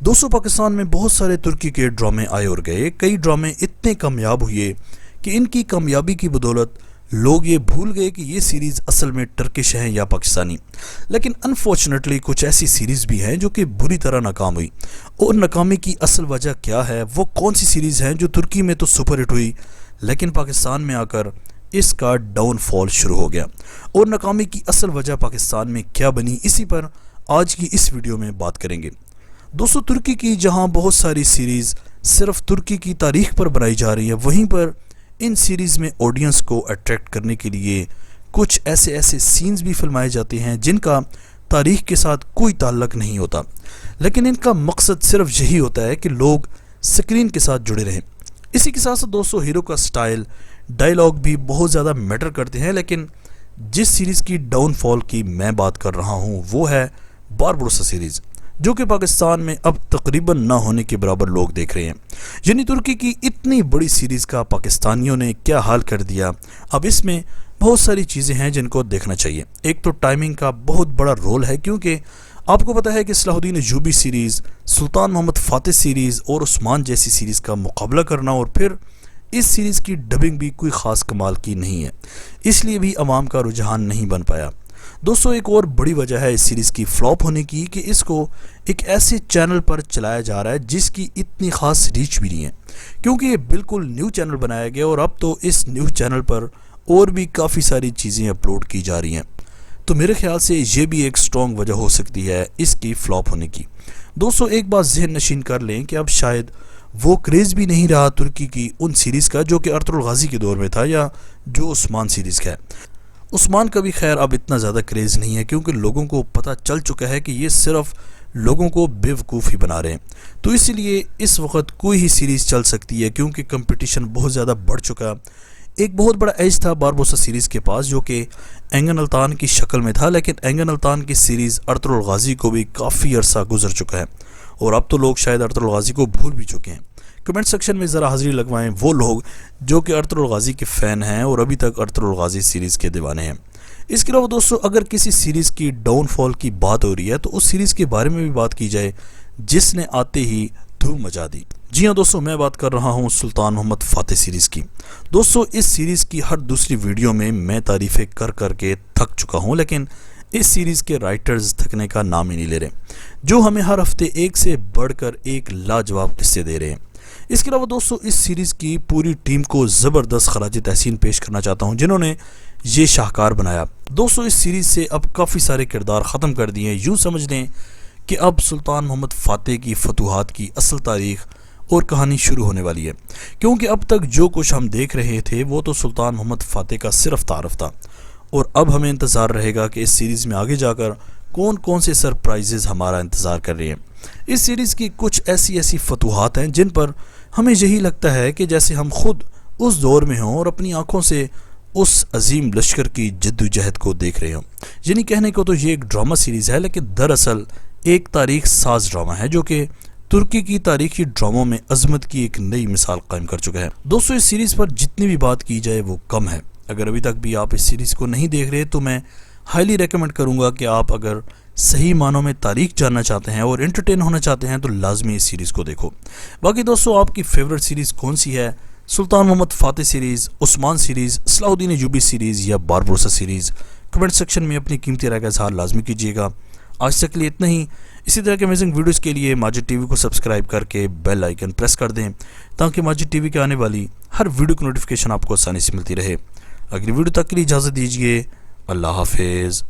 दोस्तों पाकिस्तान में बहुत सारे तुर्की के ड्रामे आए और गए। कई ड्रामे इतने कामयाब हुए कि इनकी कामयाबी की बदौलत लोग ये भूल गए कि ये सीरीज़ असल में टर्किश है या पाकिस्तानी। लेकिन अनफॉर्चुनेटली कुछ ऐसी सीरीज़ भी हैं जो कि बुरी तरह नाकाम हुई। और नाकामी की असल वजह क्या है, वो कौन सी सीरीज़ हैं जो तुर्की में तो सुपर हिट हुई लेकिन पाकिस्तान में आकर इसका डाउनफॉल शुरू हो गया, और नाकामी की असल वजह पाकिस्तान में क्या बनी, इसी पर आज की इस वीडियो में बात करेंगे। दोस्तों तुर्की की जहां बहुत सारी सीरीज़ सिर्फ तुर्की की तारीख पर बनाई जा रही है, वहीं पर इन सीरीज़ में ऑडियंस को अट्रैक्ट करने के लिए कुछ ऐसे सीन्स भी फिल्माए जाते हैं जिनका तारीख के साथ कोई ताल्लुक नहीं होता, लेकिन इनका मकसद सिर्फ यही होता है कि लोग स्क्रीन के साथ जुड़े रहें। इसी के साथ साथ दोस्तों हीरो का स्टाइल, डायलॉग भी बहुत ज़्यादा मैटर करते हैं। लेकिन जिस सीरीज़ की डाउनफॉल की मैं बात कर रहा हूँ वो है बारबरोसा सीरीज़, जो कि पाकिस्तान में अब तकरीबन ना होने के बराबर लोग देख रहे हैं। यानी तुर्की की इतनी बड़ी सीरीज़ का पाकिस्तानियों ने क्या हाल कर दिया। अब इसमें बहुत सारी चीज़ें हैं जिनको देखना चाहिए। एक तो टाइमिंग का बहुत बड़ा रोल है, क्योंकि आपको पता है कि सलाहुद्दीन अय्यूबी सीरीज़, सुल्तान मोहम्मद फातेह सीरीज़ और उस्मान जैसी सीरीज़ का मुकाबला करना, और फिर इस सीरीज़ की डबिंग भी कोई ख़ास कमाल की नहीं है, इसलिए भी अवाम का रुझान नहीं बन पाया। दोस्तों एक और बड़ी वजह है इस सीरीज़ की फ्लॉप होने की कि इसको एक ऐसे चैनल पर चलाया जा रहा है जिसकी इतनी ख़ास रीच भी नहीं है, क्योंकि ये बिल्कुल न्यू चैनल बनाया गया और अब तो इस न्यू चैनल पर और भी काफ़ी सारी चीज़ें अपलोड की जा रही हैं। तो मेरे ख्याल से ये भी एक स्ट्रॉन्ग वजह हो सकती है इसकी फ्लॉप होने की। दोस्तों एक बात ज़हन नशीन कर लें कि अब शायद वो क्रेज़ भी नहीं रहा तुर्की की उन सीरीज़ का जो कि अर्तुगरुल गाजी के दौर में था, या जो उस्मान सीरीज़ का है। उस्मान का भी खैर अब इतना ज़्यादा क्रेज़ नहीं है, क्योंकि लोगों को पता चल चुका है कि ये सिर्फ लोगों को बेवकूफ़ ही बना रहे हैं। तो इसीलिए इस वक्त कोई ही सीरीज़ चल सकती है, क्योंकि कंपटीशन बहुत ज़्यादा बढ़ चुका। एक बहुत बड़ा एज था बारबरोसा सीरीज़ के पास जो कि एंगन अल्तान की शक्ल में था, लेकिन एंगन अल्तान की सीरीज़ अर्तुगरुल गाजी को भी काफ़ी अरसा गुजर चुका है, और अब तो लोग शायद अर्तुगरुल गाजी को भूल भी चुके हैं। कमेंट सेक्शन में ज़रा हाज़िरी लगवाएं वो लोग जो कि अर्तुगरुल गाजी के फ़ैन हैं और अभी तक अर्तुगरुल गाजी सीरीज़ के दीवाने हैं। इसके अलावा दोस्तों अगर किसी सीरीज़ की डाउनफॉल की बात हो रही है तो उस सीरीज़ के बारे में भी बात की जाए जिसने आते ही धूम मचा दी। जी हाँ दोस्तों, मैं बात कर रहा हूँ सुल्तान मोहम्मद फातेह सीरीज़ की। दोस्तों इस सीरीज़ की हर दूसरी वीडियो में मैं तारीफ़ें कर के थक चुका हूँ, लेकिन इस सीरीज़ के राइटर्स थकने का नाम ही नहीं ले रहे, जो हमें हर हफ्ते एक से बढ़कर एक लाजवाब किस्से दे रहे हैं। इसके अलावा दोस्तों इस सीरीज़ की पूरी टीम को ज़बरदस्त खराज तहसीन पेश करना चाहता हूं जिन्होंने ये शाहकार बनाया। दोस्तों इस सीरीज़ से अब काफ़ी सारे किरदार ख़त्म कर दिए हैं। यूँ समझ लें कि अब सुल्तान मोहम्मद फातेह की फतूहात की असल तारीख़ और कहानी शुरू होने वाली है, क्योंकि अब तक जो कुछ हम देख रहे थे वो तो सुल्तान मोहम्मद फातेह का सिर्फ तारफ़ था, और अब हमें इंतज़ार रहेगा कि इस सीरीज़ में आगे जाकर कौन कौन से सरप्राइजेज़ हमारा इंतज़ार कर रहे हैं। इस सीरीज़ की कुछ ऐसी फतूहात हैं जिन पर हमें यही लगता है कि जैसे हम खुद उस दौर में हों और अपनी आंखों से उस अजीम लश्कर की जद्दोजहद को देख रहे हों। यानी कहने को तो ये एक ड्रामा सीरीज़ है, लेकिन दरअसल एक तारीख साज ड्रामा है जो कि तुर्की की तारीखी ड्रामों में अजमत की एक नई मिसाल कायम कर चुका है। दोस्तों इस सीरीज़ पर जितनी भी बात की जाए वो कम है। अगर अभी तक भी आप इस सीरीज़ को नहीं देख रहे तो मैं हाईली रेकमेंड करूँगा कि आप अगर सही मानों में तारीख जानना चाहते हैं और एंटरटेन होना चाहते हैं तो लाजमी इस सीरीज़ को देखो। बाकी दोस्तों आपकी फेवरेट सीरीज़ कौन सी है? सुल्तान मोहम्मद फातेह सीरीज़, उस्मान सीरीज़, सलाहुद्दीन अय्यूबी सीरीज़ या बारबरोसा सीरीज़? कमेंट सेक्शन में अपनी कीमती राय का इज़हार लाजमी कीजिएगा। आज तक के लिए इतना ही। इसी तरह के अमेजिंग वीडियोज़ के लिए माजिद टीवी को सब्सक्राइब करके बेल आइकन प्रेस कर दें, ताकि माजिद टीवी के आने वाली हर वीडियो की नोटिफिकेशन आपको आसानी से मिलती रहे। अगली वीडियो तक के लिए इजाज़त दीजिए। अल्लाह हाफिज़।